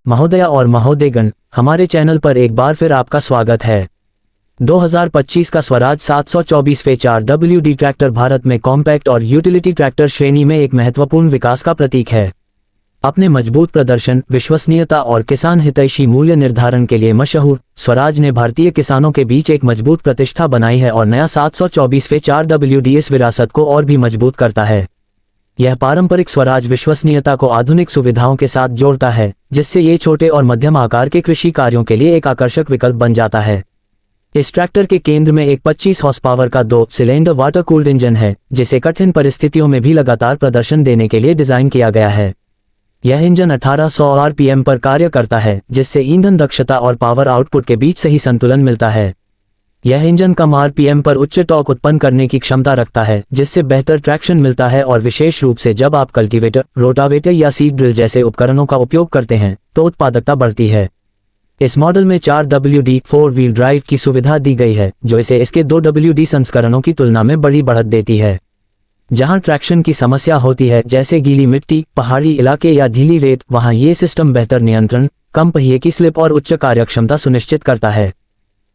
महोदया और महोदयगण, हमारे चैनल पर एक बार फिर आपका स्वागत है। 2025 का स्वराज 724वें 4WD ट्रैक्टर भारत में कॉम्पैक्ट और यूटिलिटी ट्रैक्टर श्रेणी में एक महत्वपूर्ण विकास का प्रतीक है। अपने मजबूत प्रदर्शन, विश्वसनीयता और किसान हितैषी मूल्य निर्धारण के लिए मशहूर, स्वराज ने भारतीय किसानों के बीच एक मजबूत प्रतिष्ठा बनाई है और नया 724वें 4WD इस विरासत को और भी मजबूत करता है। यह पारंपरिक स्वराज विश्वसनीयता को आधुनिक सुविधाओं के साथ जोड़ता है, जिससे ये छोटे और मध्यम आकार के कृषि कार्यों के लिए एक आकर्षक विकल्प बन जाता है। इस ट्रैक्टर के केंद्र में एक 25 हॉर्स पावर का 2 सिलेंडर वाटर कूल्ड इंजन है, जिसे कठिन परिस्थितियों में भी लगातार प्रदर्शन देने के लिए डिजाइन किया गया है। यह इंजन 1800 आरपीएम पर कार्य करता है, जिससे ईंधन दक्षता और पावर आउटपुट के बीच सही संतुलन मिलता है। यह इंजन कम आरपीएम पर उच्च टॉर्क उत्पन्न करने की क्षमता रखता है, जिससे बेहतर ट्रैक्शन मिलता है और विशेष रूप से जब आप कल्टीवेटर, रोटावेटर या सीड ड्रिल जैसे उपकरणों का उपयोग करते हैं तो उत्पादकता बढ़ती है। इस मॉडल में 4WD 4 व्हील ड्राइव की सुविधा दी गई है, जो इसे इसके 2WD संस्करणों की तुलना में बड़ी बढ़त देती है। जहां ट्रैक्शन की समस्या होती है, जैसे गीली मिट्टी, पहाड़ी इलाके या ढीली रेत, वहां ये सिस्टम बेहतर नियंत्रण, कम पहिए की स्लिप और उच्च कार्यक्षमता सुनिश्चित करता है।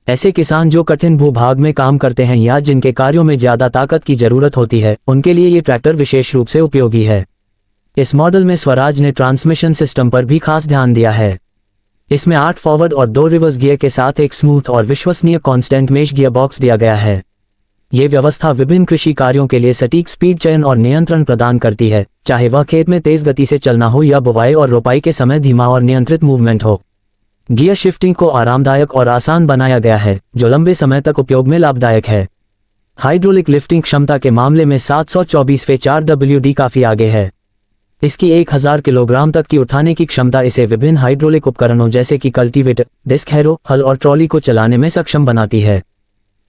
ऐसे किसान जो कठिन भूभाग में काम करते हैं या जिनके कार्यों में ज्यादा ताकत की जरूरत होती है, उनके लिए ये ट्रैक्टर विशेष रूप से उपयोगी है। इस मॉडल में स्वराज ने ट्रांसमिशन सिस्टम पर भी खास ध्यान दिया है। इसमें 8 फॉरवर्ड और 2 रिवर्स गियर के साथ एक स्मूथ और विश्वसनीय कांस्टेंट मेश गियर बॉक्स दिया गया है। ये व्यवस्था विभिन्न कृषि कार्यों के लिए सटीक स्पीड चयन और नियंत्रण प्रदान करती है, चाहे वह खेत में तेज गति से चलना हो या बुवाई और रोपाई के समय धीमा और नियंत्रित मूवमेंट हो। गियर शिफ्टिंग को आरामदायक और आसान बनाया गया है, जो लंबे समय तक उपयोग में लाभदायक है। हाइड्रोलिक लिफ्टिंग क्षमता के मामले में 724वें 4WD काफी आगे है। इसकी 1000 किलोग्राम तक की उठाने की क्षमता इसे विभिन्न हाइड्रोलिक उपकरणों जैसे कि कल्टीवेटर, डिस्क हैरो, हल और ट्रॉली को चलाने में सक्षम बनाती है।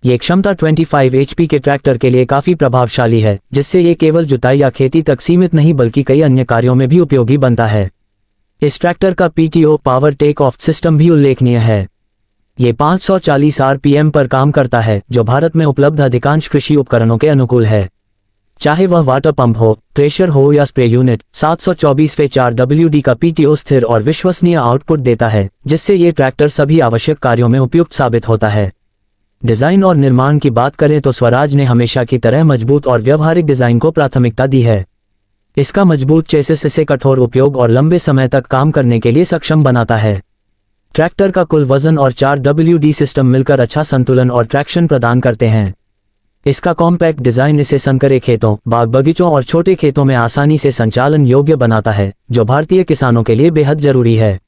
ये क्षमता 25 HP के ट्रैक्टर के लिए काफी प्रभावशाली है, जिससे ये केवल जुताई या खेती तक सीमित नहीं बल्कि कई अन्य कार्यों में भी उपयोगी बनता है। इस ट्रैक्टर का PTO power take off system भी उल्लेखनीय है। ये 540 आरपीएम पर काम करता है, जो भारत में उपलब्ध अधिकांश कृषि उपकरणों के अनुकूल है। चाहे वह वाटर पंप हो, थ्रेशर हो या स्प्रे यूनिट, 724वें 4WD का PTO स्थिर और विश्वसनीय आउटपुट देता है, जिससे ये ट्रैक्टर सभी आवश्यक कार्यों में उपयुक्त साबित होता है। डिजाइन और निर्माण की बात करें तो स्वराज ने हमेशा की तरह मजबूत और व्यवहारिक डिजाइन को प्राथमिकता दी है। इसका मजबूत चेसिस इसे कठोर उपयोग और लंबे समय तक काम करने के लिए सक्षम बनाता है। ट्रैक्टर का कुल वजन और 4WD सिस्टम मिलकर अच्छा संतुलन और ट्रैक्शन प्रदान करते हैं। इसका कॉम्पैक्ट डिजाइन इसे संकरे खेतों, बाग बगीचों और छोटे खेतों में आसानी से संचालन योग्य बनाता है, जो भारतीय किसानों के लिए बेहद जरूरी है।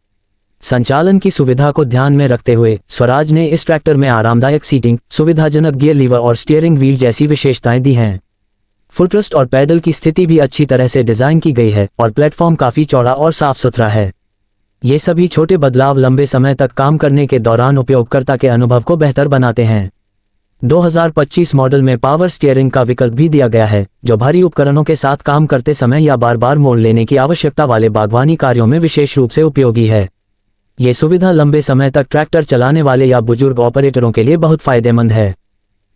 संचालन की सुविधा को ध्यान में रखते हुए स्वराज ने इस ट्रैक्टर में आरामदायक सीटिंग, सुविधाजनक गियर लीवर और स्टीयरिंग व्हील जैसी विशेषताएं दी हैं। फुटरेस्ट और पैडल की स्थिति भी अच्छी तरह से डिजाइन की गई है और प्लेटफॉर्म काफी चौड़ा और साफ सुथरा है। ये सभी छोटे बदलाव लंबे समय तक काम करने के दौरान उपयोगकर्ता के अनुभव को बेहतर बनाते हैं। 2025 मॉडल में पावर स्टीयरिंग का विकल्प भी दिया गया है, जो भारी उपकरणों के साथ काम करते समय या बार बार मोड़ लेने की आवश्यकता वाले बागवानी कार्यों में विशेष रूप से उपयोगी है। ये सुविधा लंबे समय तक ट्रैक्टर चलाने वाले या बुजुर्ग ऑपरेटरों के लिए बहुत फायदेमंद है।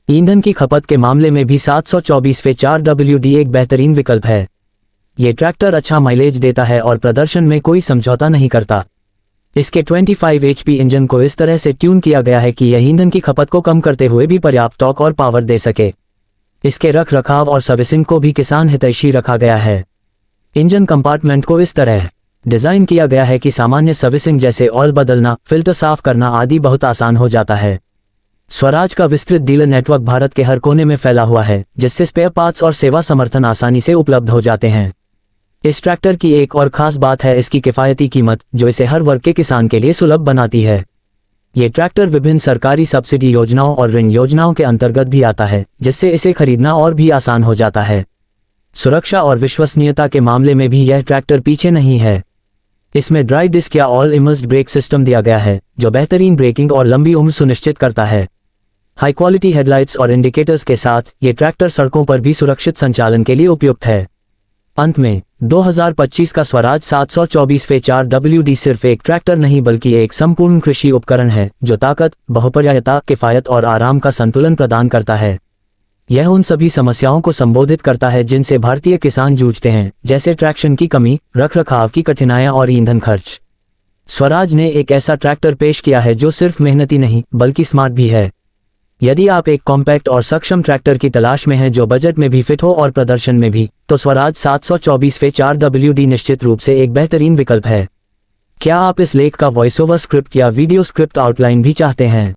ईंधन की खपत के मामले में भी 724वें 4WD एक बेहतरीन विकल्प है। ये ट्रैक्टर अच्छा माइलेज देता है और प्रदर्शन में कोई समझौता नहीं करता। इसके 25 HP इंजन को इस तरह से ट्यून किया गया है कि यह ईंधन की खपत को कम करते हुए भी पर्याप्त टॉर्क और पावर दे सके। इसके रख रखाव और सर्विसिंग को भी किसान हितैषी रखा गया है। इंजन कंपार्टमेंट को इस तरह डिजाइन किया गया है कि सामान्य सर्विसिंग जैसे ऑयल बदलना, फिल्टर साफ करना आदि बहुत आसान हो जाता है। स्वराज का विस्तृत डीलर नेटवर्क भारत के हर कोने में फैला हुआ है, जिससे स्पेयर पार्ट्स और सेवा समर्थन आसानी से उपलब्ध हो जाते हैं। इस ट्रैक्टर की एक और खास बात है इसकी किफायती कीमत, जो इसे हर वर्ग के किसान के लिए सुलभ बनाती है। ये ट्रैक्टर विभिन्न सरकारी सब्सिडी योजनाओं और ऋण योजनाओं के अंतर्गत भी आता है, जिससे इसे खरीदना और भी आसान हो जाता है। सुरक्षा और विश्वसनीयता के मामले में भी यह ट्रैक्टर पीछे नहीं है। इसमें ड्राई डिस्क या ऑल इमर्स्ड ब्रेक सिस्टम दिया गया है, जो बेहतरीन ब्रेकिंग और लंबी उम्र सुनिश्चित करता है। हाई क्वालिटी हेडलाइट्स और इंडिकेटर्स के साथ ये ट्रैक्टर सड़कों पर भी सुरक्षित संचालन के लिए उपयुक्त है। अंत में 2025 का स्वराज 724वें 4WD सिर्फ एक ट्रैक्टर नहीं बल्कि एक संपूर्ण कृषि उपकरण है, जो ताकत, बहुपर्यायता, किफायत और आराम का संतुलन प्रदान करता है। यह उन सभी समस्याओं को संबोधित करता है जिनसे भारतीय किसान जूझते हैं, जैसे ट्रैक्शन की कमी, रखरखाव की कठिनाइयां और ईंधन खर्च। स्वराज ने एक ऐसा ट्रैक्टर पेश किया है जो सिर्फ मेहनती नहीं बल्कि स्मार्ट भी है। यदि आप एक कॉम्पैक्ट और सक्षम ट्रैक्टर की तलाश में हैं जो बजट में भी फिट हो और प्रदर्शन में भी, तो स्वराज 724 फे 4WD निश्चित रूप से एक बेहतरीन विकल्प है। क्या आप इस लेख का वॉइस ओवर स्क्रिप्ट या वीडियो स्क्रिप्ट आउटलाइन भी चाहते हैं?